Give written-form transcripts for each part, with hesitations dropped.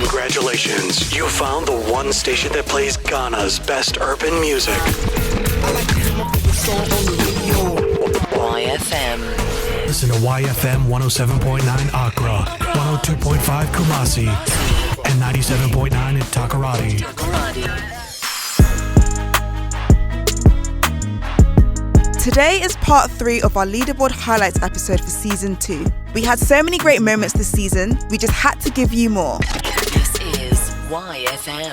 Congratulations, you found the one station that plays Ghana's best urban music. YFM. Listen to YFM 107.9 Accra, 102.5 Kumasi, and 97.9 in Takoradi. Today is part 3 of our leaderboard highlights episode for season 2. We had so many great moments this season, we just had to give you more. This is YFM.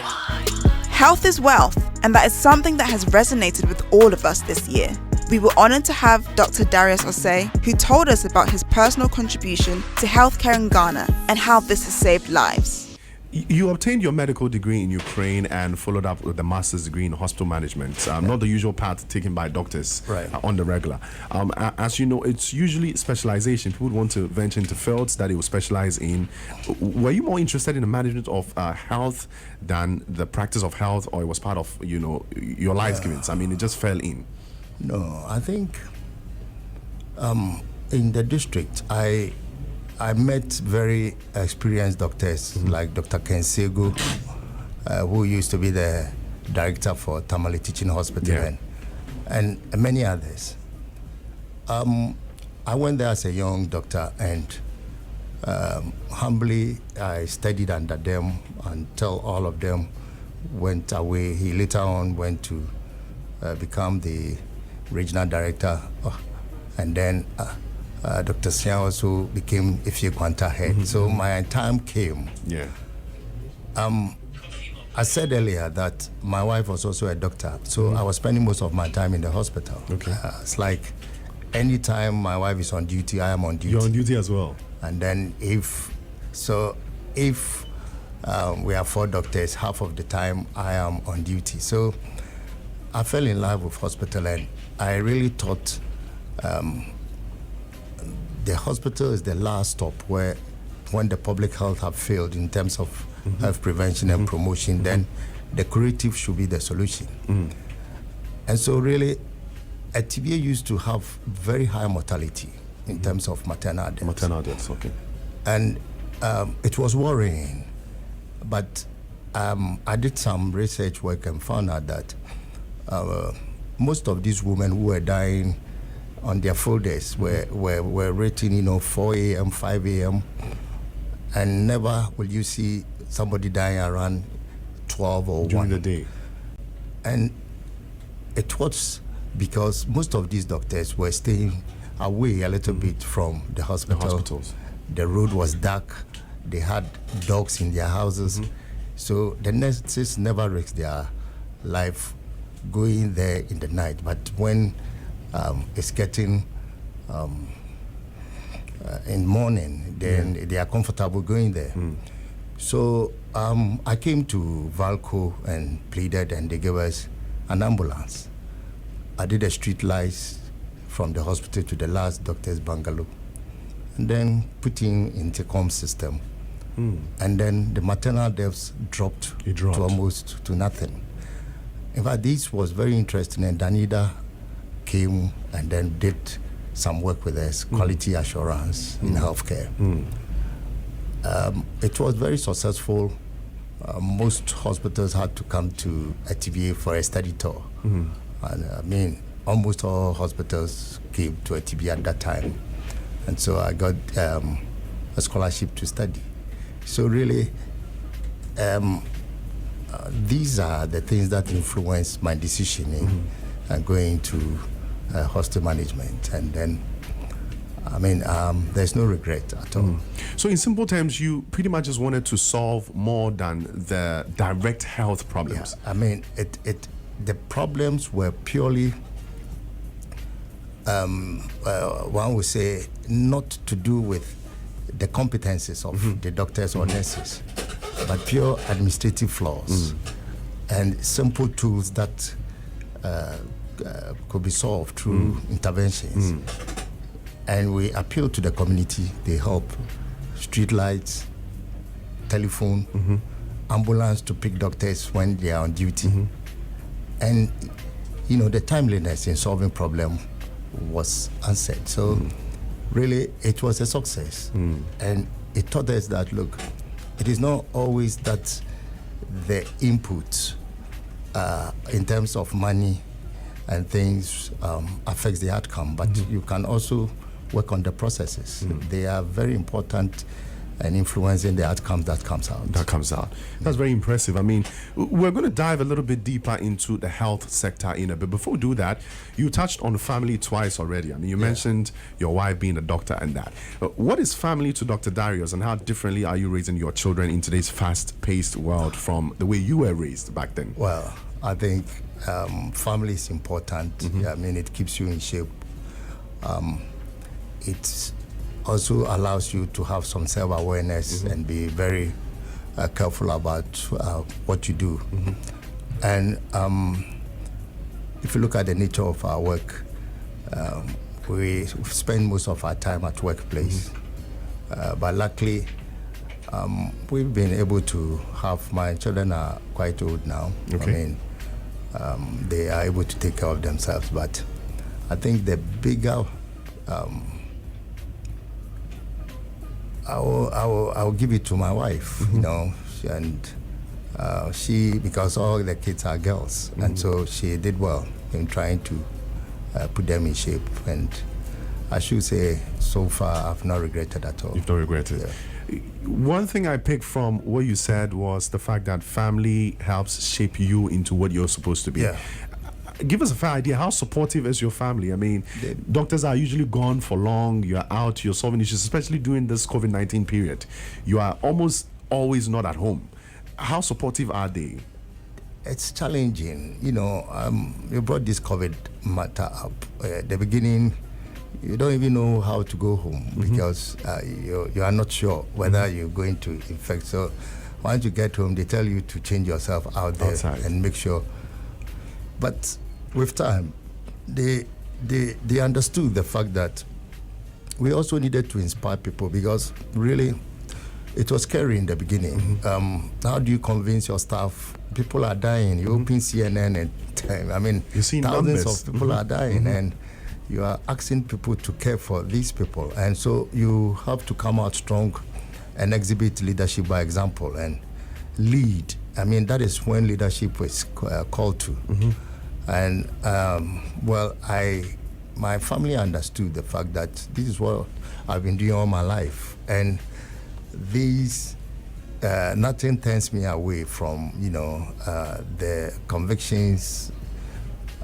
Health is wealth, and that is something that has resonated with all of us this year. We were honoured to have Dr. Darius Osei, who told us about his personal contribution to healthcare in Ghana and how this has saved lives. You obtained your medical degree in Ukraine and followed up with the master's degree in hospital management. Not the usual path taken by doctors on the regular. As you know, it's usually specialization. People would want to venture into fields that they will specialize in. Were you more interested in the management of health than the practice of health, or it was part of your life givings? I mean, it just fell in. No, I think in the district, I met very experienced doctors like Dr. Kensegu, who used to be the director for Tamale Teaching Hospital and many others. I went there as a young doctor and humbly I studied under them until all of them went away. He later on went to become the regional director, and then Dr. Sian also became Ifye Kwanta head. So my time came. I said earlier that my wife was also a doctor, so I was spending most of my time in the hospital. It's like anytime my wife is on duty, I am on duty. You're on duty as well. And then if we are 4 doctors, half of the time I am on duty. So I fell in love with hospital, and I really thought the hospital is the last stop when the public health have failed in terms of health prevention and promotion, then the curative should be the solution. And so really, TBA used to have very high mortality in terms of maternal deaths. Maternal deaths, okay. And it was worrying, but I did some research work and found out that most of these women who were dying on their full days were written, 4 a.m., 5 a.m., and never will you see somebody dying around 12 or 1. During the day. And it was because most of these doctors were staying away a little bit from the hospital. The hospitals. The road was dark. They had dogs in their houses. So the nurses never risked their life going there in the night. But when it's getting in morning, then they are comfortable going there. So I came to Valco and pleaded, and they gave us an ambulance. I did a street lights from the hospital to the last doctor's bungalow, and then put in intercom system. And then the maternal deaths dropped to almost to nothing. In fact, this was very interesting, and Danida came and then did some work with us, quality assurance in healthcare. It was very successful. Most hospitals had to come to TBA for a study tour. And I mean, almost all hospitals came to TBA at that time. And so I got a scholarship to study. So really, these are the things that influenced my decision in going to hospital management. And then, I mean, there's no regret at all. So in simple terms, you pretty much just wanted to solve more than the direct health problems. I mean, the problems were purely, one would say, not to do with the competencies of the doctors or nurses, but pure administrative flaws and simple tools that could be solved through interventions. And we appeal to the community. They help. Street lights, telephone, ambulance to pick doctors when they are on duty. And, the timeliness in solving problem was answered. So really, it was a success. And it taught us that, look, it is not always that the input in terms of money and things affects the outcome, but you can also work on the processes. They are very important and influencing the outcomes that comes out. That's very impressive. I mean, we're going to dive a little bit deeper into the health sector in a bit. Before we do that, you touched on family twice already. I mean, you mentioned your wife being a doctor and that. What is family to Dr. Darius, and how differently are you raising your children in today's fast-paced world from the way you were raised back then? Well, I think family is important. I mean, it keeps you in shape. It also allows you to have some self-awareness and be very careful about what you do. And if you look at the nature of our work, we spend most of our time at workplace. But luckily, we've been able to have, my children are quite old now. I mean, they are able to take care of themselves. But I think the bigger I'll give it to my wife, you know, and she, because all the kids are girls, and so she did well in trying to put them in shape. And I should say, so far, I've not regretted at all. You've not regretted? Yeah. One thing I picked from what you said was the fact that family helps shape you into what you're supposed to be. Yeah. Give us a fair idea, how supportive is your family? I mean, doctors are usually gone for long, you're out, you're solving issues, especially during this COVID-19 period. You are almost always not at home. How supportive are they? It's challenging. You know, you brought this COVID matter up. At the beginning, you don't even know how to go home because you are not sure whether you're going to infect. So once you get home, they tell you to change yourself out there outside and make sure. But with time, they understood the fact that we also needed to inspire people, because really it was scary in the beginning. How do you convince your staff? People are dying. You open CNN and I mean, thousands of people are dying, and you are asking people to care for these people. And so you have to come out strong and exhibit leadership by example and lead. I mean, that is when leadership was called to. And well, my family understood the fact that this is what I've been doing all my life, and these nothing turns me away from, you know, the convictions.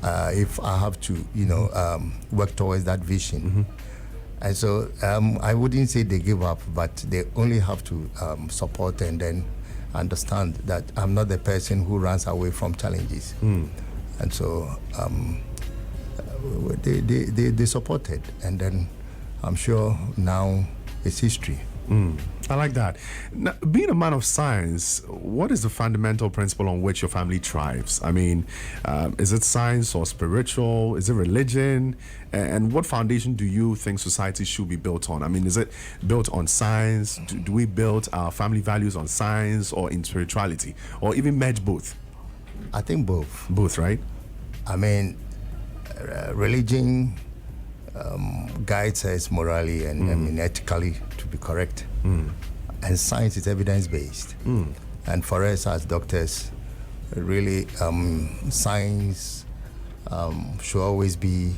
If I have to, you know, work towards that vision. And so I wouldn't say they give up, but they only have to support and then understand that I'm not the person who runs away from challenges. And so they supported, and then I'm sure now it's history. I like that. Now, being a man of science, what is the fundamental principle on which your family thrives? I mean, is it science or spiritual? Is it religion? And what foundation do you think society should be built on? I mean, is it built on science? Do we build our family values on science or in spirituality? Or even merge both? I think both. Both, right? I mean, religion guides us morally and I mean, ethically to be correct. And science is evidence-based. And for us as doctors, really, science should always be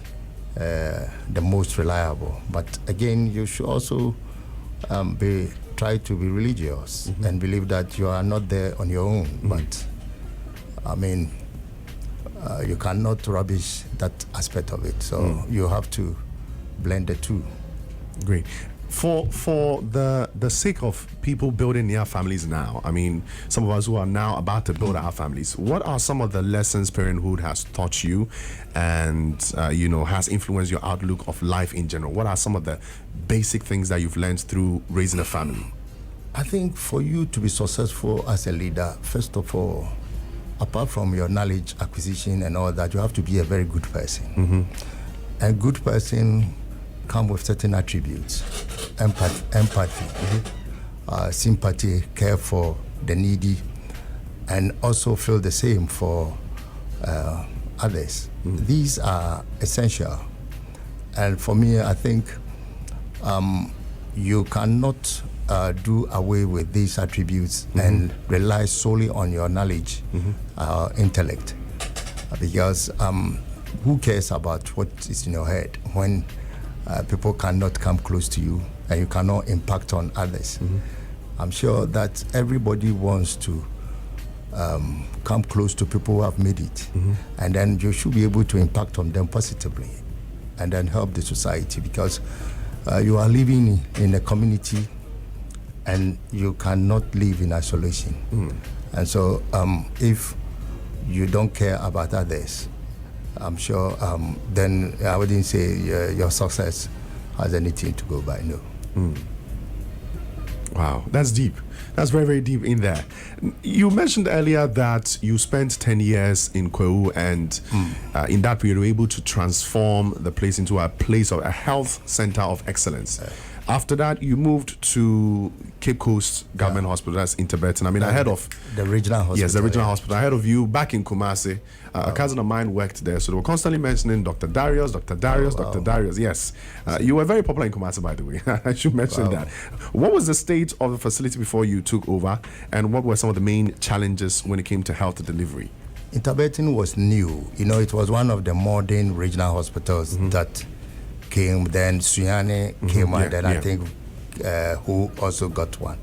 the most reliable. But again, you should also try to be religious and believe that you are not there on your own. But I mean, you cannot rubbish that aspect of it. So you have to blend the two. Great. For the sake of people building their families now, I mean, some of us who are now about to build our families, what are some of the lessons parenthood has taught you and, you know, has influenced your outlook of life in general? What are some of the basic things that you've learned through raising a family? I think for you to be successful as a leader, first of all, apart from your knowledge acquisition and all that, you have to be a very good person. A good person come with certain attributes: empathy, sympathy, care for the needy, and also feel the same for others. These are essential. And for me, I think you cannot do away with these attributes and rely solely on your knowledge, intellect, because who cares about what is in your head when people cannot come close to you and you cannot impact on others? I'm sure that everybody wants to come close to people who have made it, and then you should be able to impact on them positively and then help the society, because you are living in a community and you cannot live in isolation. And so if you don't care about others, I'm sure then I wouldn't say your success has anything to go by, no. Wow, that's deep. That's very, very deep in there. You mentioned earlier that you spent 10 years in Kwewu, and in that period, you were able to transform the place into a place of a health center of excellence. After that, you moved to Cape Coast Government Hospital, that's in Tibetan. I mean, I heard of the regional hospital. Yes, the regional hospital. I heard of you back in Kumasi. A cousin of mine worked there, so they were constantly mentioning Dr. Darius, Dr. Darius, Dr. Darius. Yes, you were very popular in Kumasi, by the way. I should mention that. What was the state of the facility before you took over, and what were some of the main challenges when it came to health delivery? Tibetan was new. You know, it was one of the modern regional hospitals that came. Then Suyane came, and then I think who also got one.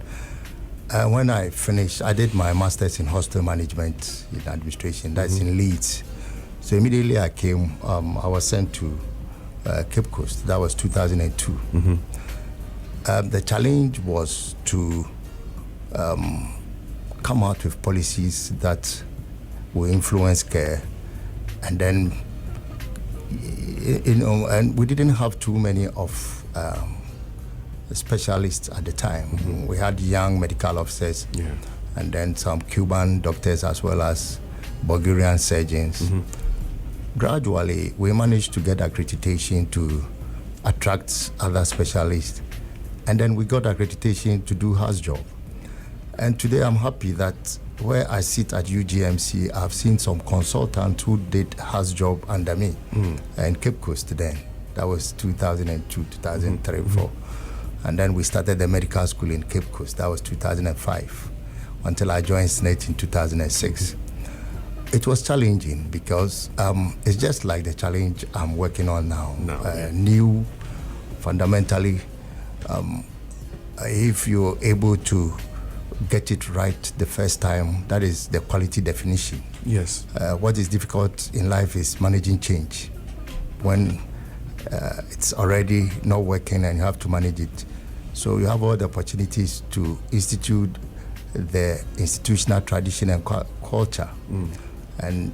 When I finished, I did my master's in hospital management in administration. That's in Leeds. So immediately I came. I was sent to Cape Coast. That was 2002. The challenge was to come out with policies that will influence care, and then and we didn't have too many of specialists at the time. We had young medical officers, and then some Cuban doctors as well as Bulgarian surgeons. Gradually, we managed to get accreditation to attract other specialists, and then we got accreditation to do house job. And today I'm happy that where I sit at UGMC, I've seen some consultants who did house job under me in Cape Coast then. That was 2002, 2003, 2004. And then we started the medical school in Cape Coast. That was 2005, until I joined SNET in 2006. It was challenging because it's just like the challenge I'm working on now. New, fundamentally, if you're able to get it right the first time, that is the quality definition. Yes. What is difficult in life is managing change. When it's already not working and you have to manage it. So you have all the opportunities to institute the institutional tradition and culture. And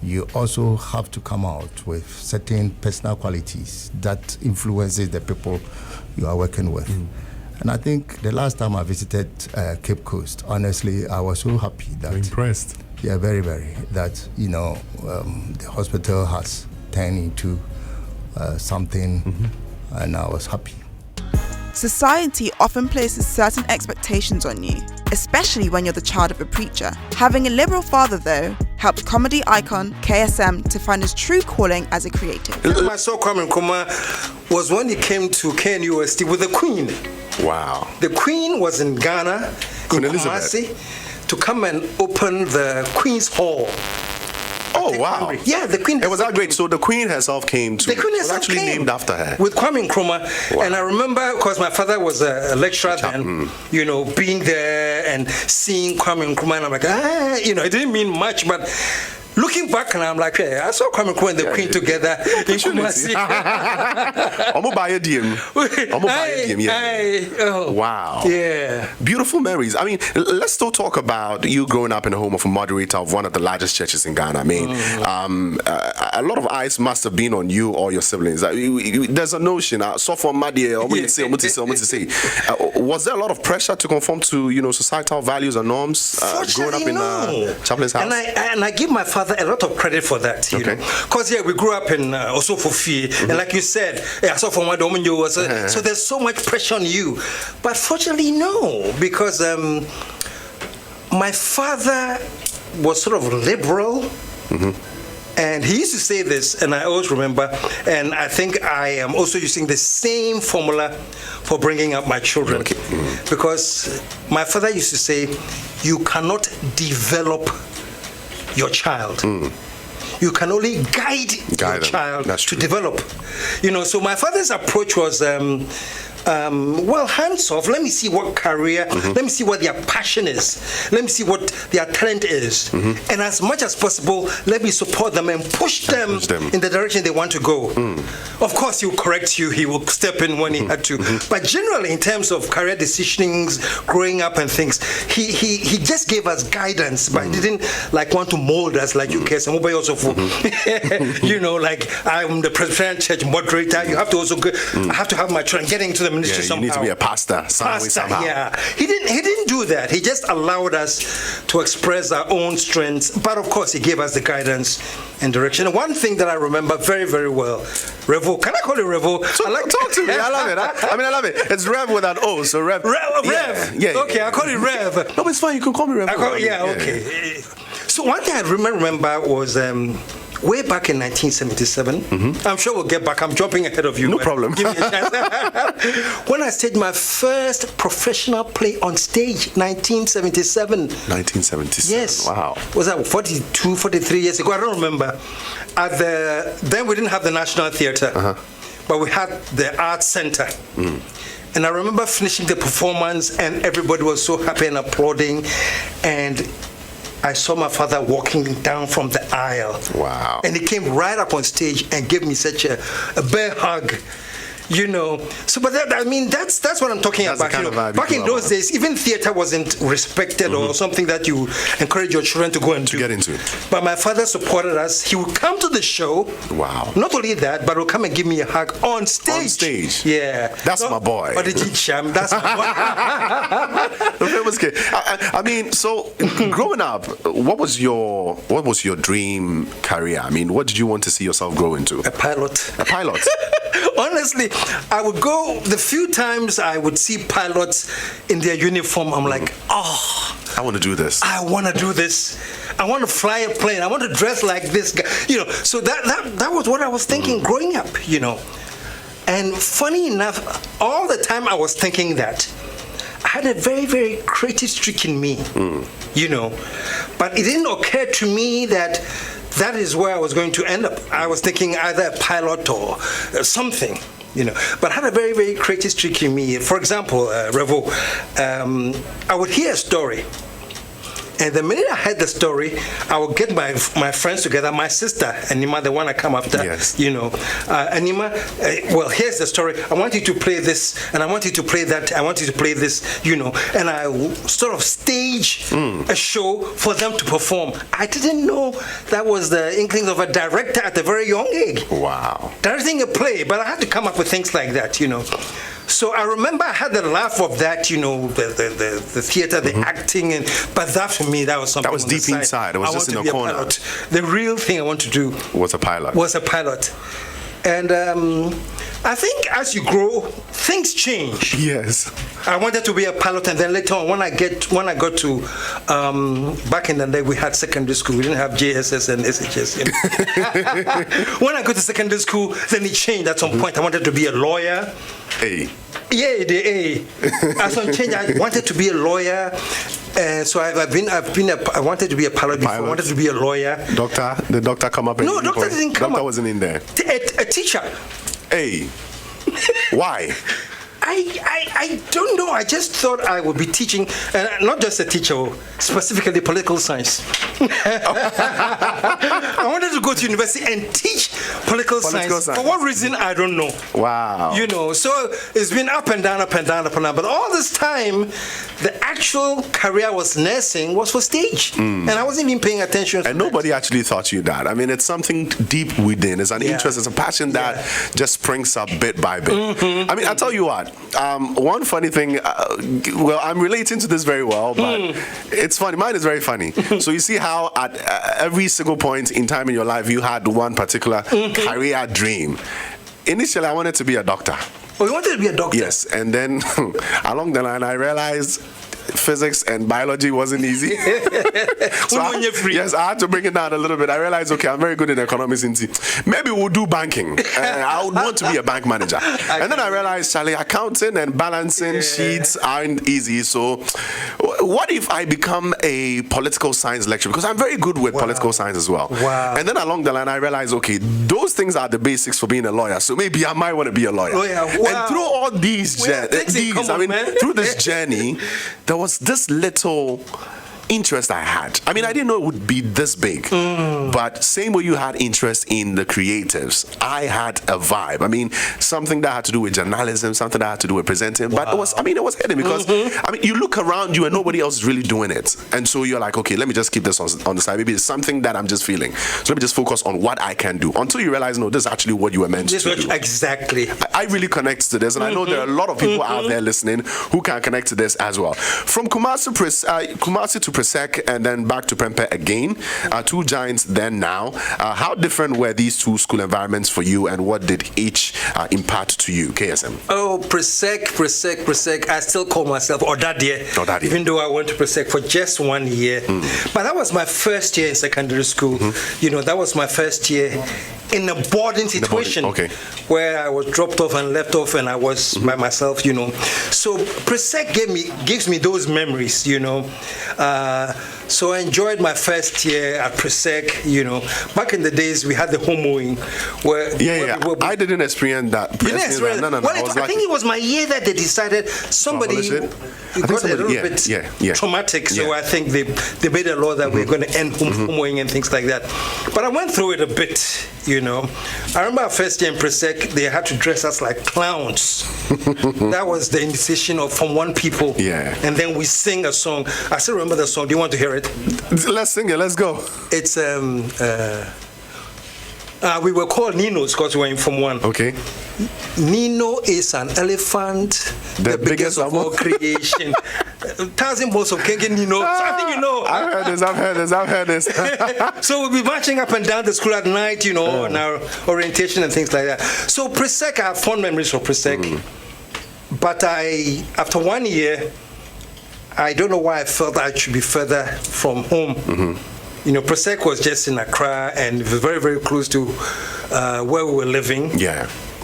you also have to come out with certain personal qualities that influences the people you are working with. And I think the last time I visited Cape Coast, honestly, I was so happy that... You're impressed. Yeah, very, very. That, you know, the hospital has turned into something, and I was happy. Society often places certain expectations on you, especially when you're the child of a preacher. Having a liberal father, though, helped comedy icon KSM to find his true calling as a creative. I saw Kwame Nkrumah was when he came to KNUST with the Queen. Wow. The Queen was in Ghana, Queen in Elizabeth. Kumasi, to come and open the Queen's Hall. Oh, wow. Yeah, the Queen. It was that great. So the Queen herself came to... The Queen herself actually came named after her. with Kwame Nkrumah. Wow. And I remember, because my father was a lecturer then, you know, being there and seeing Kwame Nkrumah, and I'm like, you know, it didn't mean much, but looking back, and I'm like, hey, I saw Kwame Nkrumah and the Queen together in Kumasi. Wow. Yeah. Beautiful memories. I mean, let's still talk about you growing up in the home of a moderator of one of the largest churches in Ghana. I mean, a lot of eyes must have been on you or your siblings. There's a notion, was there a lot of pressure to conform to, you know, societal values and norms growing up in Chaplain's house? And I give my father a lot of credit for that, you know, because we grew up in Osofofi, and like you said, so there's so much pressure on you. But fortunately, no, because my father was sort of liberal, And he used to say this, and I always remember, and I think I am also using the same formula for bringing up my children. Okay. Because my father used to say, you cannot develop your child. You can only guide your child to develop. So my father's approach was, hands off. Let me see what career, let me see what their passion is. Let me see what their talent is. And as much as possible, let me support them and push them in the direction they want to go. Of course, he'll correct you. He will step in when he had to. But generally, in terms of career decisions, growing up and things, he just gave us guidance, but he didn't want to mold us like you, KSM. Like I'm the Presbyterian Church moderator. You have to also go, I have to have my children getting into the ministry somehow. You need to be a pastor somehow. Yeah. He didn't do that. He just allowed us to express our own strengths. But of course, he gave us the guidance and direction. And one thing that I remember very, very well, Revo. Can I call it Revo? Talk to me. I love it. I love it. It's Rev with an O, so Rev. Rev. Yeah. Okay, I call it Rev. No, but it's fine. You can call me Rev. Okay. So one thing I remember was way back in 1977. I'm sure we'll get back. I'm jumping ahead of you. No problem. Give me a chance. When I staged my first professional play on stage, 1977. 1977. Yes. Wow. Was that 42, 43 years ago? I don't remember. Then we didn't have the National Theatre, but we had the Arts Center. And I remember finishing the performance, and everybody was so happy and applauding. And I saw my father walking down from the aisle. Wow. And he came right up on stage and gave me such a bear hug. So but that's what I'm talking about. Back in those days, even theater wasn't respected or something that you encourage your children to go and get into. But my father supported us. He would come to the show. Wow. Not only that, but would come and give me a hug on stage. On stage. Yeah. That's my boy. But that's my boy. The famous kid. So growing up, what was your dream career? What did you want to see yourself grow into? A pilot. A pilot. Honestly, I would go, the few times I would see pilots in their uniform, I'm like, I want to do this. I want to do this. I want to fly a plane. I want to dress like this guy. So that was what I was thinking growing up, And funny enough, all the time I was thinking that, I had a very, very creative streak in me, But it didn't occur to me that is where I was going to end up. I was thinking either a pilot or something, But I had a very, very creative streak in me. For example, Revo, I would hear a story. And the minute I heard the story, I would get my friends together, my sister, Anima, the one I come after, Anima, here's the story. I want you to play this, and I want you to play that, I want you to play this, And I sort of stage a show for them to perform. I didn't know that was the inklings of a director at a very young age. Wow. Directing a play, but I had to come up with things like that, So I remember I had the laugh of that, the theater, the acting, but that for me, that was something. That was deep inside. It was just in a corner. The real thing I want to do was a pilot. And I think as you grow, things change. Yes. I wanted to be a pilot, and then later on, when I got to back in the day, we had secondary school. We didn't have JSS and SHS. When I got to secondary school, then it changed. At some point, I wanted to be a lawyer. Hey. Yeah, the A. At some change, I wanted to be a lawyer. So I wanted to be a pilot before. I wanted to be a lawyer. The doctor come up? No, doctor didn't come up. Doctor wasn't in there. A teacher. Hey. Why? I don't know. I just thought I would be teaching, not just a teacher, specifically political science. I wanted to go to university and teach political science. For what reason, I don't know. Wow. So it's been up and down, up and down, up and down. But all this time, the actual career was nursing, was for stage. And I wasn't even paying attention. And nobody actually taught you that. It's something deep within. It's an interest, it's a passion that just springs up bit by bit. I tell you what, one funny thing, I'm relating to this very well, but it's funny. Mine is very funny. So you see how at every single point in time in your life, you had one particular career dream. Initially, I wanted to be a doctor. Oh, you wanted to be a doctor? Yes. And then along the line, I realized physics and biology wasn't easy. So yes, I had to bring it down a little bit. I realized, okay, I'm very good in economics. Maybe we'll do banking. I would want to be a bank manager. And then I realized, Charlie, accounting and balancing sheets aren't easy. So what if I become a political science lecturer? Because I'm very good with political science as well. Wow. And then along the line, I realized, okay, those things are the basics for being a lawyer. So maybe I might want to be a lawyer. And through all these, through this journey, there was this little interest I had. I mean, I didn't know it would be this big, but same way you had interest in the creatives, I had a vibe. I mean, something that had to do with journalism, something that had to do with presenting, but it was hidden because, I mean, you look around you and nobody else is really doing it. And so you're like, okay, let me just keep this on the side. Maybe it's something that I'm just feeling. So let me just focus on what I can do until you realize, no, this is actually what you were meant to do. Exactly. I really connect to this, and I know there are a lot of people out there listening who can connect to this as well. From Kumasi to Presec and then back to Prempeh again, two giants then now. How different were these two school environments for you, and what did each impart to you, KSM? Oh, Presec. I still call myself Odadie, even though I went to Presec for just 1 year. But that was my first year in secondary school. You know, that was my first year in a boarding situation where I was dropped off and left off, and I was by myself, you know. So Presec gives me those memories, you know. So I enjoyed my first year at Presec, you know. Back in the days, we had the homeowing where I didn't experience that. You didn't experience that? No. I think it was my year that they decided somebody got a little bit traumatic. So I think they made a law that we're going to end homeowing and things like that. But I went through it a bit, you know. I remember our first year in Presec, they had to dress us like clowns. That was the initiation of Form 1 people. And then we sing a song. I still remember the song. Do you want to hear it? Let's sing it. Let's go. It's we were called Ninos because we were in Form 1. Okay. Nino is an elephant, the biggest of all creation. 1,000 balls of cake, Nino. So I think you know. I've heard this. So we'll be marching up and down the school at night, you know, on our orientation and things like that. So Presec, I have fond memories of Presec. But after 1 year, I don't know why I felt I should be further from home. You know, Presec was just in Accra, and it was very, very close to where we were living.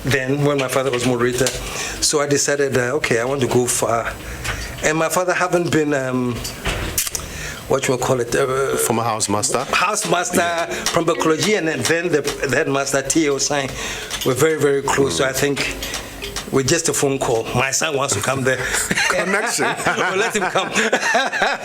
Then, when my father was moderator. So I decided, okay, I want to go far. And my father haven't been, what you call it? Former house master, Prempeh College, and then the headmaster, T.A. Osei, were very, very close. So I think with just a phone call, my son wants to come there. Connection. Well, let him come.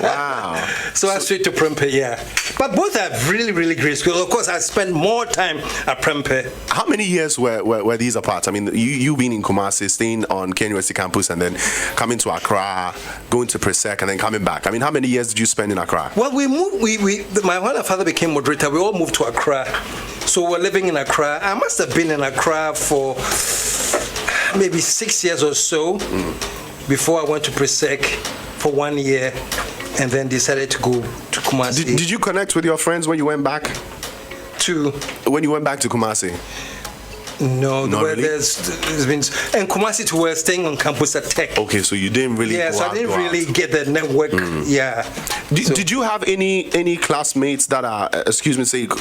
Wow. So I switched to Prempeh, But both are really, really great schools. Of course, I spent more time at Prempeh. How many years were these apart? I mean, you being in Kumasi, staying on KNUST campus, and then coming to Accra, going to Presec, and then coming back. I mean, how many years did you spend in Accra? Well, we moved. When my father became moderator, we all moved to Accra. So we're living in Accra. I must have been in Accra for maybe 6 years or so before I went to Presec for 1 year, and then decided to go to Kumasi. Did you connect with your friends when you went back? When you went back to Kumasi? No, really? there's been, and Kumasi too, we're staying on campus at Tech. Okay, so you didn't really. Yeah, so I didn't really get the network. Did you have any classmates that are,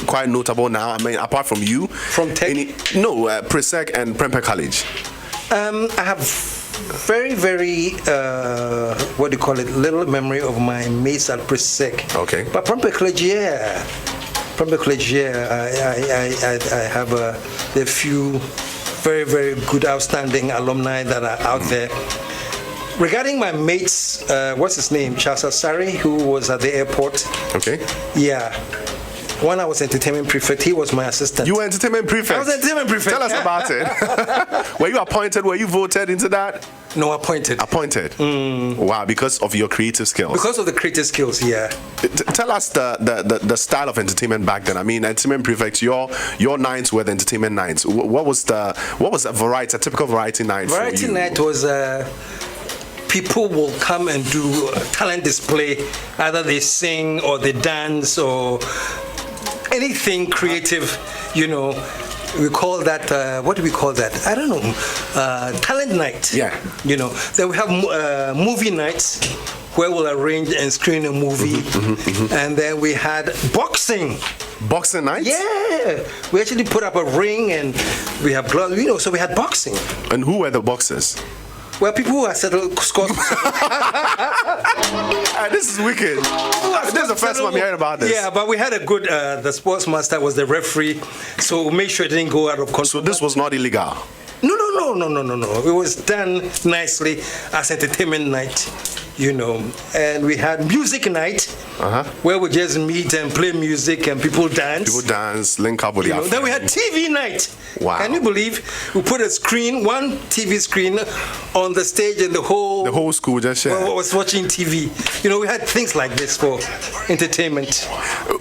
quite notable now? I mean, apart from you, from Tech? Presec and Prempeh College. I have very, very, little memory of my mates at Presec. Okay. But Prempeh College, I have a few very, very good, outstanding alumni that are out there. Regarding my mates, what's his name? Charles Asari, who was at the airport. Okay. Yeah. When I was entertainment prefect, he was my assistant. You were entertainment prefect? I was entertainment prefect. Tell us about it. Were you appointed? Were you voted into that? No, appointed. Appointed? Wow, because of your creative skills? Because of the creative skills, yeah. Tell us the style of entertainment back then. I mean, entertainment prefect, your nights were the entertainment nights. What was a typical variety night for you? Variety night was... people will come and do a talent display. Either they sing or they dance or anything creative, you know. We call that, what do we call that? I don't know. Talent night. Yeah. You know, then we have movie nights where we'll arrange and screen a movie. And then we had boxing. Boxing night? Yeah. We actually put up a ring and we have gloves, so we had boxing. And who were the boxers? Well, people who are settled scores. This is wicked. This is the first time I'm hearing about this. Yeah, but we had a good, the sports master was the referee, so we made sure it didn't go out of control. So this was not illegal? No. It was done nicely as entertainment night, And we had music night, where we just meet and play music and people dance. People dance, link up with the Then we had TV night. Wow. Can you believe we put a screen, one TV screen on the stage and the whole school just shared. Was watching TV. We had things like this for entertainment.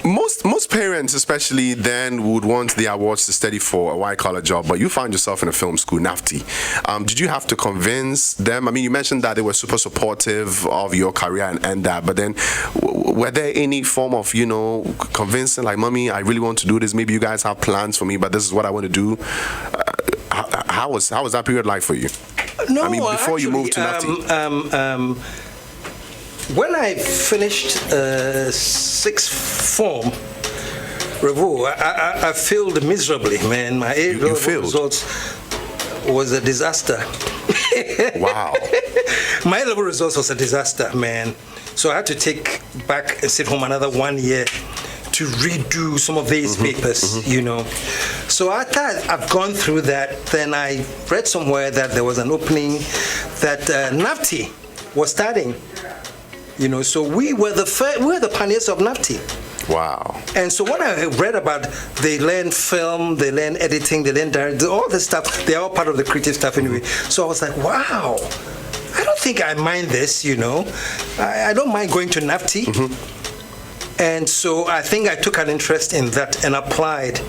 Most parents, especially then, would want their awards to study for a white-collar job, but you found yourself in a film school, NAFTI. Did you have to convince them? I mean, you mentioned that they were super supportive of your career and that, but then were there any form of, convincing, like, Mommy, I really want to do this, maybe you guys have plans for me, but this is what I want to do? How was that period like for you? No, I mean, before you moved to NAFTI. When I finished sixth form, Revo, I failed miserably, man. My A-level results was a disaster. Wow. My A-level results was a disaster, man. So I had to take back and sit home another 1 year to redo some of these papers, So after I've gone through that, then I read somewhere that there was an opening that NAFTI was starting. So we were the pioneers of NAFTI. Wow. And so when I read about, they learn film, they learn editing, they learn directing, all this stuff, they're all part of the creative stuff anyway. So I was like, wow, I don't think I mind this, I don't mind going to NAFTI. And so I think I took an interest in that and applied.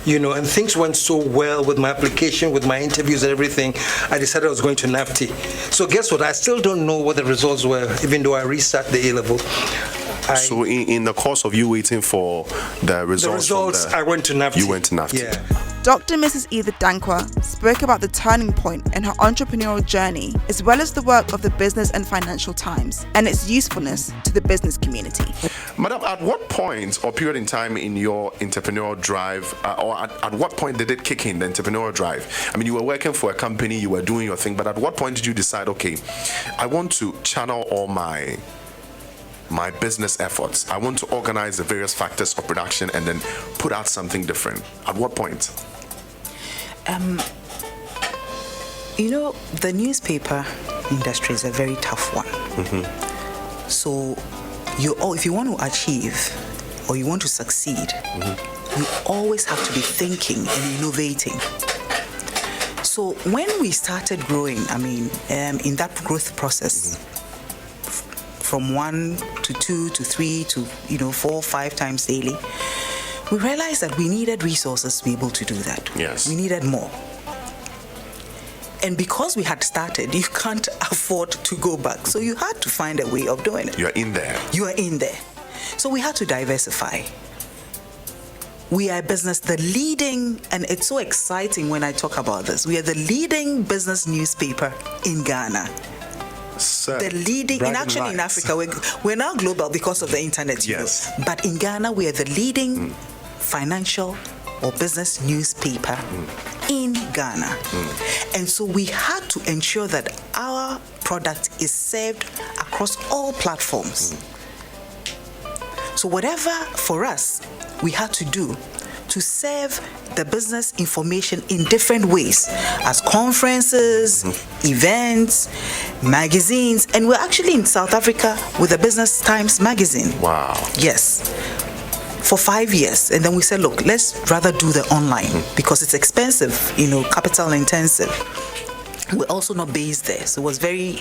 And things went so well with my application, with my interviews and everything, I decided I was going to NAFTI. So guess what? I still don't know what the results were, even though I resat the A-level. So in the course of you waiting for the results, I went to NAFTI. You went to NAFTI. Yeah. Dr. Mrs Edith Dankwa spoke about the turning point in her entrepreneurial journey, as well as the work of the Business and Financial Times and its usefulness to the business community. Madam, at what point or period in time in your entrepreneurial drive, or at what point did it kick in, the entrepreneurial drive? I mean, you were working for a company, you were doing your thing, but at what point did you decide, okay, I want to channel all my business efforts. I want to organize the various factors of production and then put out something different. At what point? The newspaper industry is a very tough one. So if you want to achieve or you want to succeed, you always have to be thinking and innovating. So when we started growing, in that growth process, from 1 to 2 to 3 to 4, 5 times daily, we realized that we needed resources to be able to do that. Yes. We needed more. And because we had started, you can't afford to go back. So you had to find a way of doing it. You're in there. You are in there. So we had to diversify. We are a business, the leading, and it's so exciting when I talk about this, we are the leading business newspaper in Ghana. The leading, in Africa, we're now global because of the internet. Yes. But in Ghana, we are the leading financial or business newspaper in Ghana. And so we had to ensure that our product is served across all platforms. So whatever for us we had to do to serve the business information in different ways, as conferences, events, magazines, and we're actually in South Africa with the Business Times magazine. Wow. Yes. For 5 years, and then we said, look, let's rather do the online because it's expensive, capital intensive. We're also not based there, so it was very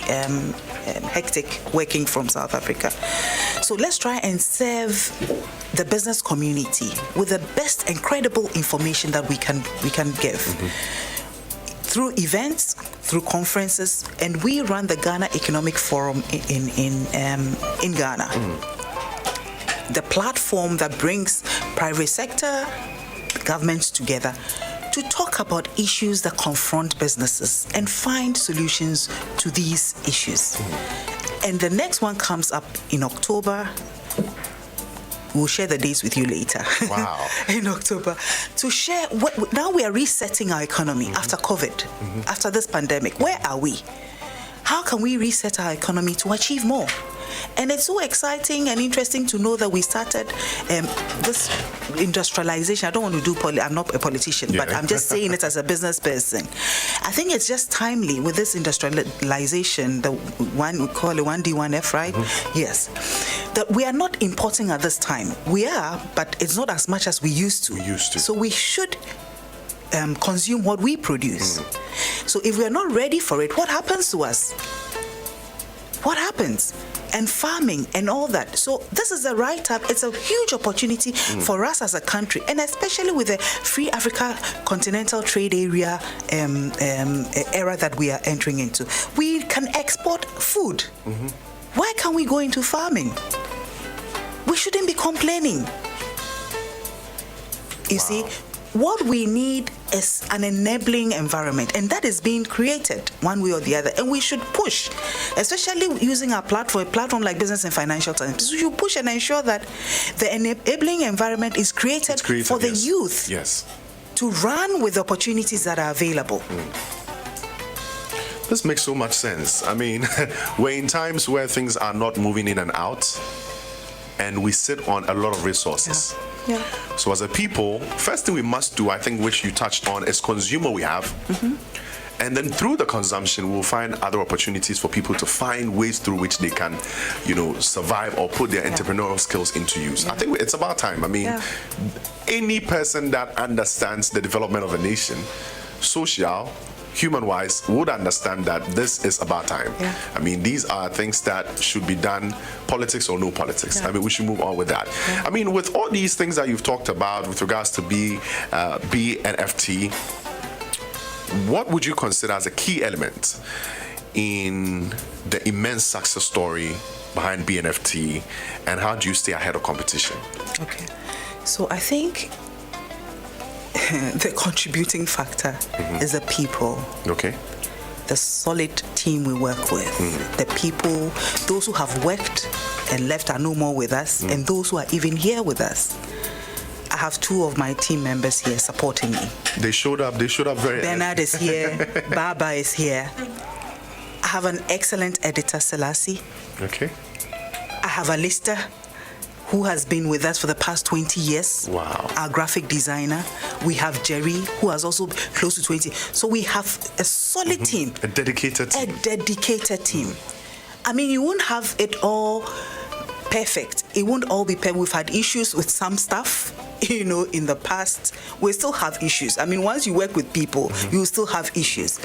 hectic working from South Africa. So let's try and serve the business community with the best incredible information that we can give. Through events, through conferences, and we run the Ghana Economic Forum in Ghana. The platform that brings private sector, governments together to talk about issues that confront businesses and find solutions to these issues. And the next one comes up in October. We'll share the dates with you later. Wow. In October. To share now we are resetting our economy after COVID, after this pandemic. Where are we? How can we reset our economy to achieve more? And it's so exciting and interesting to know that we started this industrialization. I don't want to do I'm not a politician, but I'm just saying it as a business person. I think it's just timely with this industrialization, the one we call it 1D1F, right? Yes. That we are not importing at this time. We are, but it's not as much as we used to. So we should consume what we produce. So if we are not ready for it, what happens to us? What happens? And farming and all that. So this is the right time. It's a huge opportunity for us as a country, and especially with the Free Africa Continental Trade Area era that we are entering into. We can export food. Why can't we go into farming? We shouldn't be complaining. You see, what we need is an enabling environment, and that is being created one way or the other. And we should push, especially using our platform, a platform like Business and Financial Times. We should push and ensure that the enabling environment is created for the youth to run with the opportunities that are available. This makes so much sense. I mean, we're in times where things are not moving in and out, and we sit on a lot of resources. So as a people, first thing we must do, I think, which you touched on, is consume what we have. And then through the consumption, we'll find other opportunities for people to find ways through which they can, survive or put their entrepreneurial skills into use. I think it's about time. I mean, any person that understands the development of a nation, social, human-wise, would understand that this is about time. I mean, these are things that should be done, politics or no politics. I mean, we should move on with that. I mean, with all these things that you've talked about with regards to BNFT, what would you consider as a key element in the immense success story behind BNFT, and how do you stay ahead of competition? Okay, so I think the contributing factor is the people. Okay. The solid team we work with, the people, those who have worked and left are no more with us, and those who are even here with us. I have two of my team members here supporting me. They showed up very Bernard is here, Baba is here. I have an excellent editor, Selassie. Okay. I have a lister who has been with us for the past 20 years. Wow. Our graphic designer. We have Jerry, who has also close to 20. So we have a solid team. A dedicated team. I mean, you won't have it all perfect. It won't all be perfect. We've had issues with some stuff, in the past. We still have issues. I mean, once you work with people, you will still have issues.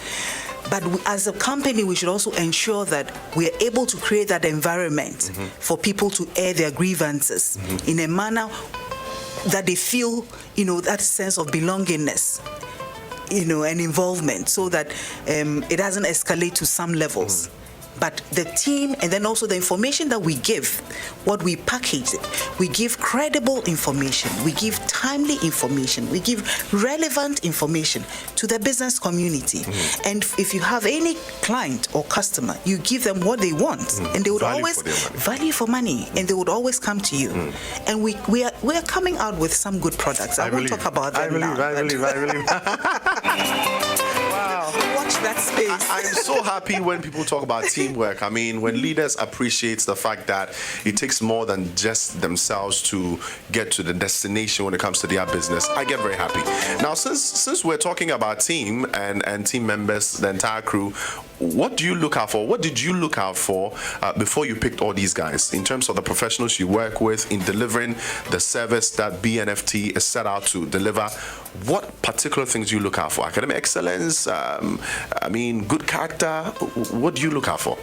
But as a company, we should also ensure that we are able to create that environment for people to air their grievances in a manner that they feel, that sense of belongingness, and involvement, so that it doesn't escalate to some levels. But the team, and then also the information that we give, what we package, we give credible information, we give timely information, we give relevant information to the business community. And if you have any client or customer, you give them what they want, and they would always value for money, and they would always come to you. And we are coming out with some good products. I won't talk about them now. I believe. Wow. Watch that space. I'm so happy when people talk about teamwork. I mean, when leaders appreciate the fact that it takes more than just themselves to get to the destination when it comes to their business, I get very happy. Now, since we're talking about team and team members, the entire crew, what do you look out for? What did you look out for before you picked all these guys in terms of the professionals you work with in delivering the service that BNFT is set out to deliver? What particular things do you look out for? Academic excellence? Good character? What do you look out for?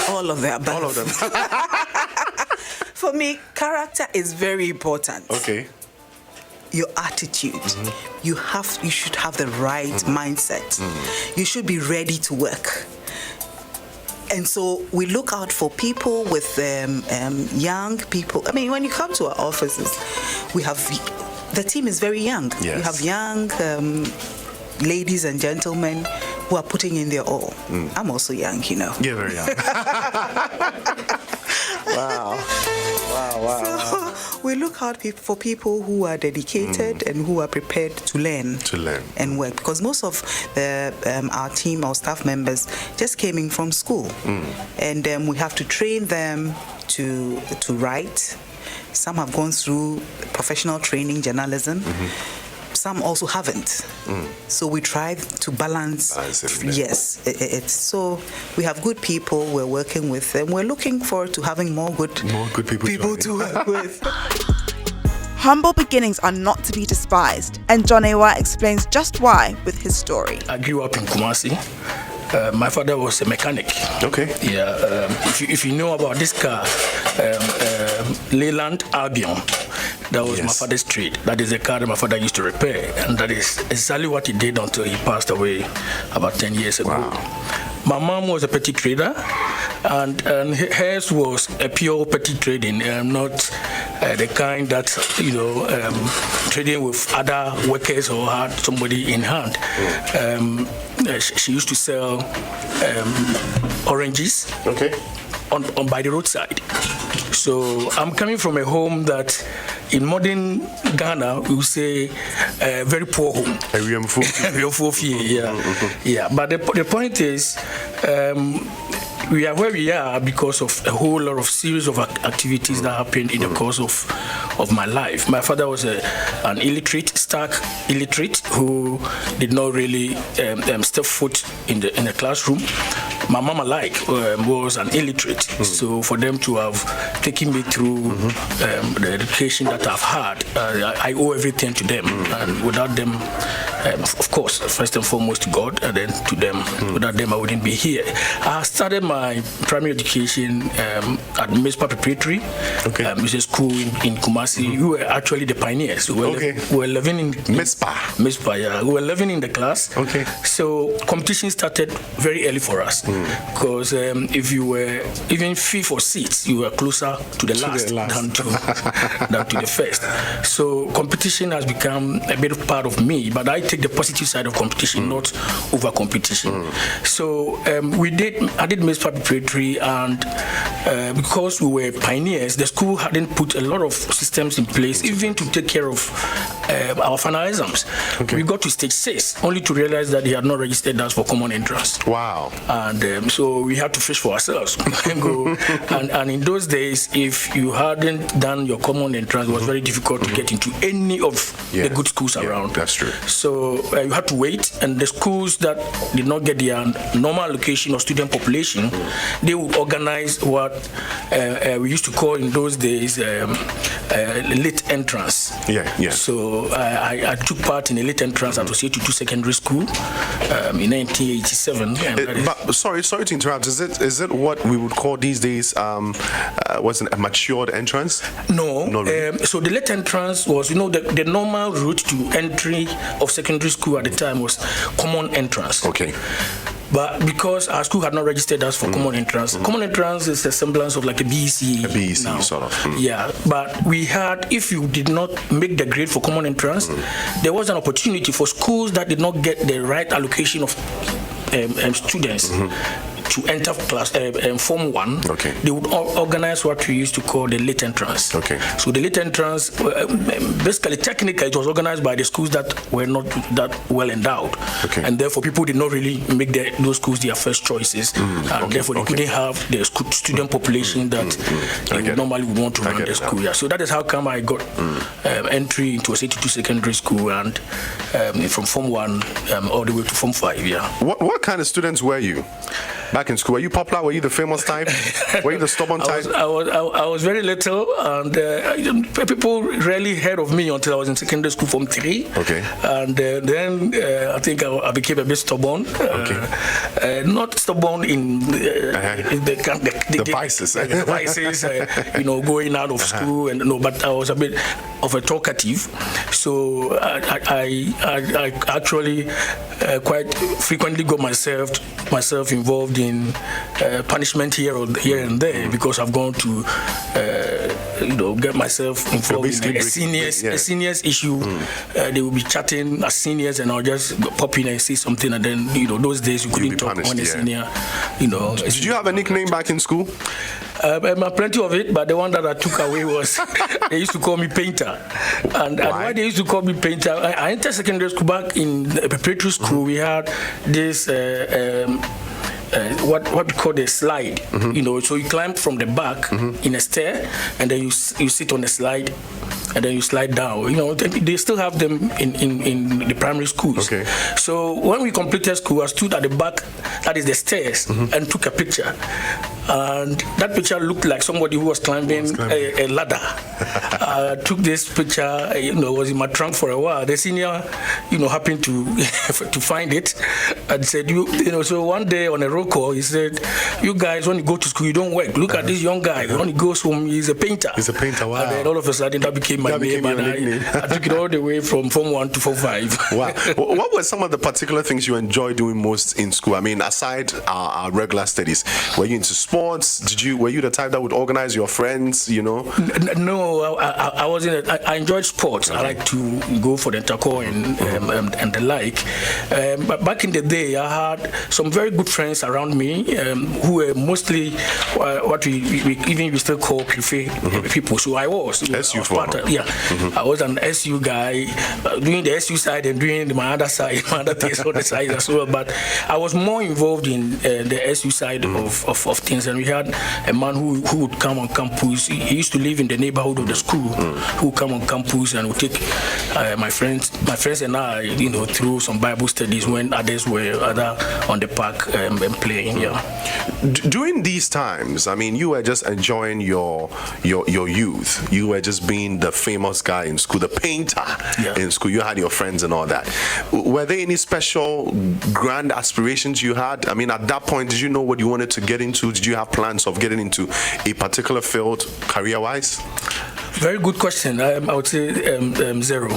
All of the above. All of them. For me, character is very important. Okay. Your attitude. You should have the right mindset. You should be ready to work. And so we look out for people with young people. I mean, when you come to our offices, the team is very young. Yes. We have young ladies and gentlemen who are putting in their all. I'm also young, you know. Yeah, very young. Wow. So we look out for people who are dedicated and who are prepared to learn and work, because most of our team, our staff members, just came in from school, and we have to train them to write. Some have gone through professional training, journalism. Some also haven't. So we try to balance it. Yes, it's so we have good people we're working with, and we're looking forward to having more good people to work with. Humble beginnings are not to be despised, and John Awuah explains just why with his story. I grew up in Kumasi. My father was a mechanic. Okay. Yeah. If you know about this car, Leyland Albion, that was my father's trade. That is the car that my father used to repair, and that is exactly what he did until he passed away about 10 years ago. Wow. My mom was a petty trader, and hers was a pure petty trading, not the kind that, trading with other workers or had somebody in hand. She used to sell oranges on by the roadside. So I'm coming from a home that in modern Ghana we would say a very poor home. Yeah. But the point is, we are where we are because of a whole lot of series of activities that happened in the course of my life. My father was an illiterate, stark illiterate, who did not really step foot in the classroom. My mama was an illiterate, so for them to have taken me through the education that I've had, I owe everything to them, and without them, of course, first and foremost to God, and then to them. Without them, I wouldn't be here. I started my primary education at Mispa Preparatory, which is a school in Kumasi. We were actually the pioneers. We were living in Mispa, yeah. We were living in the class. So competition started very early for us, because if you were even fifth or sixth, you were closer to the last. Than to the first. So competition has become a bit of part of me, but I take the positive side of competition, not over competition. So I did Mispa Preparatory, and because we were pioneers, the school hadn't put a lot of systems in place, even to take care of our final exams. We got to stage 6 only to realize that they had not registered us for common entrance. Wow. And so we had to fish for ourselves and go. And in those days, if you hadn't done your common entrance, it was very difficult to get into any of the good schools around. That's true. So you had to wait, and the schools that did not get their normal allocation of student population, they would organize what we used to call in those days late entrance. So I took part in a late entrance at Osei Tutu Secondary School in 1987. But sorry to interrupt. Is it what we would call these days wasn't a matured entrance? No. Really. So the late entrance was, the normal route to entry of secondary school at the time was common entrance. But because our school had not registered us for common entrance, common entrance is a semblance of like a BEC. A BEC now. Sort of. Yeah, but we had, if you did not make the grade for common entrance, there was an opportunity for schools that did not get the right allocation of students to enter class Form 1, they would organize what we used to call the late entrance. So the late entrance, basically, technically, it was organized by the schools that were not that well endowed, and therefore people did not really make those schools their first choices, and therefore they couldn't have the student population that they would normally want to run the school. So that is how come I got entry into Osei Tutu Secondary School, and from Form 1 all the way to Form 5. What kind of students were you back in school? Were you popular? Were you the famous type? Were you the stubborn type? I was very little, and people rarely heard of me until I was in secondary school, Form 3. And then I think I became a bit stubborn. Not stubborn in the vices. The vices, going out of school, but I was a bit of a talkative. So I actually quite frequently got myself involved in punishment here and there, because I've gone to get myself involved in a seniors issue. They will be chatting as seniors, and I'll just pop in and say something, and then those days you couldn't talk when a senior. Did you have a nickname back in school? Plenty of it, but the one that I took away was they used to call me Painter. And why they used to call me Painter? I entered secondary school back in the preparatory school. We had this. What we call the slide, so you climb from the back in a stair, and then you sit on the slide, and then you slide down. They still have them in the primary schools. Okay. So when we completed school, I stood at the back, that is the stairs, and took a picture. And that picture looked like somebody who was climbing a ladder. I took this picture, was in my trunk for a while. The senior, happened to find it and said, so one day on a roll call, he said, you guys, when you go to school, you don't work. Look at this young guy. When he goes home, he's a painter. He's a painter, wow. And then all of a sudden, that became my name. And I took it all the way from Form 1 to Form 5. Wow. What were some of the particular things you enjoyed doing most in school? I mean, aside our regular studies, were you into sports? Were you the type that would organize your friends? No, I wasn't. I enjoyed sports. I like to go for the taco and the like. But back in the day, I had some very good friends around me who were mostly what we still call people. So I was SU I was an SU guy, doing the SU side and doing my other side, my other things on the side as well. But I was more involved in the SU side of things. And we had a man who would come on campus. He used to live in the neighborhood of the school. Who would come on campus and would take my friends and I, through some Bible studies when others were on the park and playing. Yeah. During these times, I mean, you were just enjoying your youth. You were just being the famous guy in school, the painter in school. You had your friends and all that. Were there any special grand aspirations you had? I mean, at that point, did you know what you wanted to get into? Did you have plans of getting into a particular field career-wise? Very good question. I would say zero.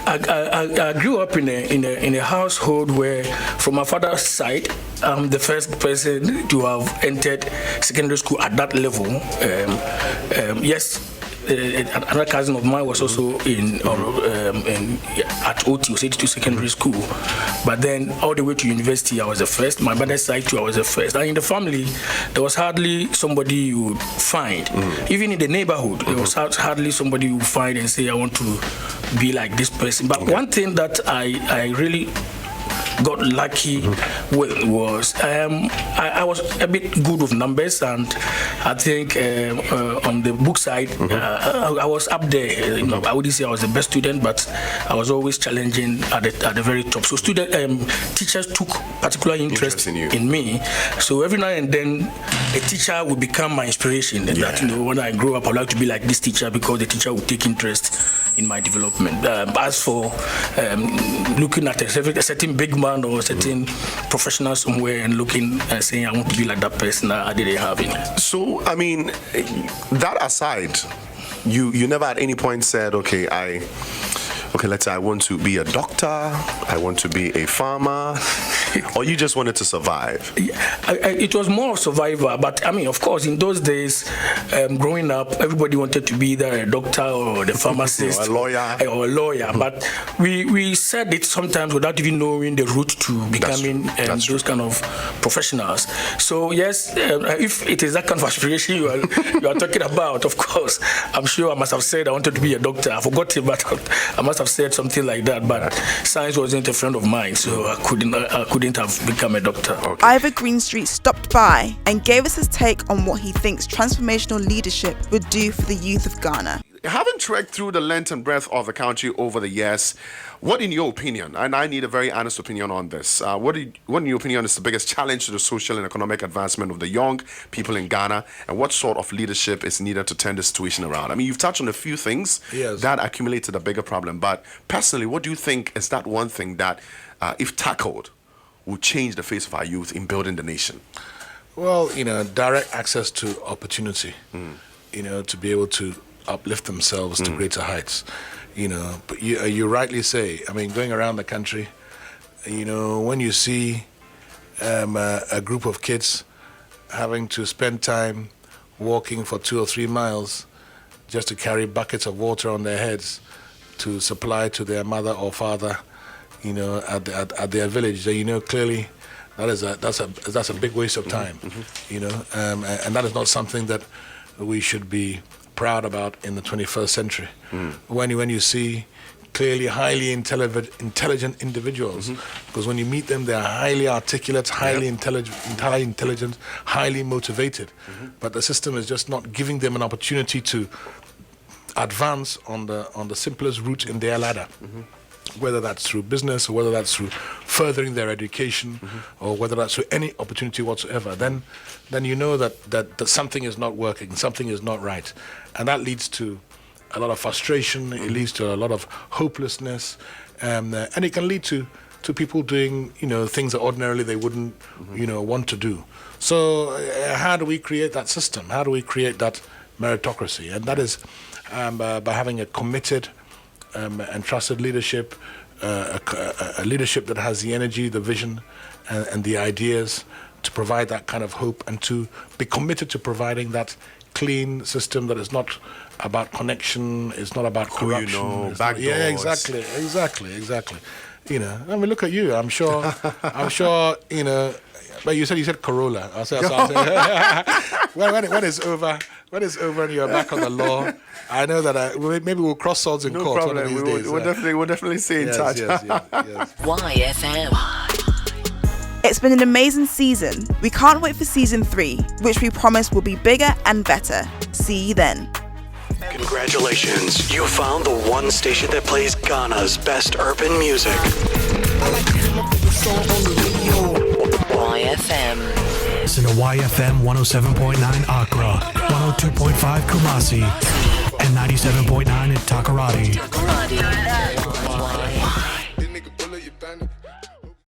I grew up in a household where, from my father's side, I'm the first person to have entered secondary school at that level. Yes. Another cousin of mine was also at OT, was 82 secondary school. But then all the way to university, I was the first. My mother's side too, I was the first. And in the family, there was hardly somebody you would find. Even in the neighborhood, there was hardly somebody you would find and say, I want to be like this person. But one thing that I really got lucky with was I was a bit good with numbers, and I think on the book side I was up there. I wouldn't say I was the best student, but I was always challenging at the very top. So teachers took particular interest in me. So every now and then a teacher would become my inspiration. And that when I grow up, I'd like to be like this teacher because the teacher would take interest in my development. As for looking at a certain big man or a certain professional somewhere and looking and saying I want to be like that person, I didn't have it. So, I mean, that aside, you never at any point said, okay, let's say I want to be a doctor, I want to be a farmer, or you just wanted to survive? It was more of survivor, but I mean, of course, in those days, growing up, everybody wanted to be either a doctor or the pharmacist or a lawyer. But we said it sometimes without even knowing the route to becoming those kind of professionals. So yes, if it is that kind of aspiration you are talking about, of course, I'm sure I must have said I wanted to be a doctor. I forgot it, but I must have said something like that. But science wasn't a friend of mine, so I couldn't have become a doctor. Okay. Ivor Greenstreet stopped by and gave us his take on what he thinks transformational leadership would do for the youth of Ghana. Having trekked through the length and breadth of the country over the years, what in your opinion, and I need a very honest opinion on this, what in your opinion is the biggest challenge to the social and economic advancement of the young people in Ghana, and what sort of leadership is needed to turn the situation around? I mean, you've touched on a few things that accumulated a bigger problem, but personally, what do you think is that one thing that, if tackled, will change the face of our youth in building the nation? Well, direct access to opportunity, to be able to uplift themselves to greater heights, But you rightly say, I mean, going around the country, when you see a group of kids having to spend time walking for 2 or 3 miles just to carry buckets of water on their heads to supply to their mother or father, at their village. So, clearly that's a big waste of time, and that is not something that we should be proud about in the 21st century. When you see clearly highly intelligent individuals, because when you meet them, they're highly articulate, highly intelligent, highly motivated, but the system is just not giving them an opportunity to advance on the simplest route in their ladder. Whether that's through business or whether that's through furthering their education or whether that's through any opportunity whatsoever, then you know that something is not working, something is not right. And that leads to a lot of frustration, it leads to a lot of hopelessness, and it can lead to people doing things that ordinarily they wouldn't want to do. So how do we create that system? How do we create that meritocracy? And that is by having a committed and trusted leadership, a leadership that has the energy, the vision, and the ideas to provide that kind of hope, and to be committed to providing that clean system that is not about connection, it's not about corruption. Backdoors. Exactly. I mean, look at you. I'm sure. But you said Corolla. I'll say when it's over and you're back on the law, I know that maybe we'll cross swords in court one of these days. We'll definitely stay in touch. Yes. YFM. It's been an amazing season. We can't wait for season 3, which we promise will be bigger and better. See you then. Congratulations, you found the one station that plays Ghana's best urban music. YFM. Listen to YFM 107.9 Accra, 102.5 Kumasi, and 97.9 at Takoradi.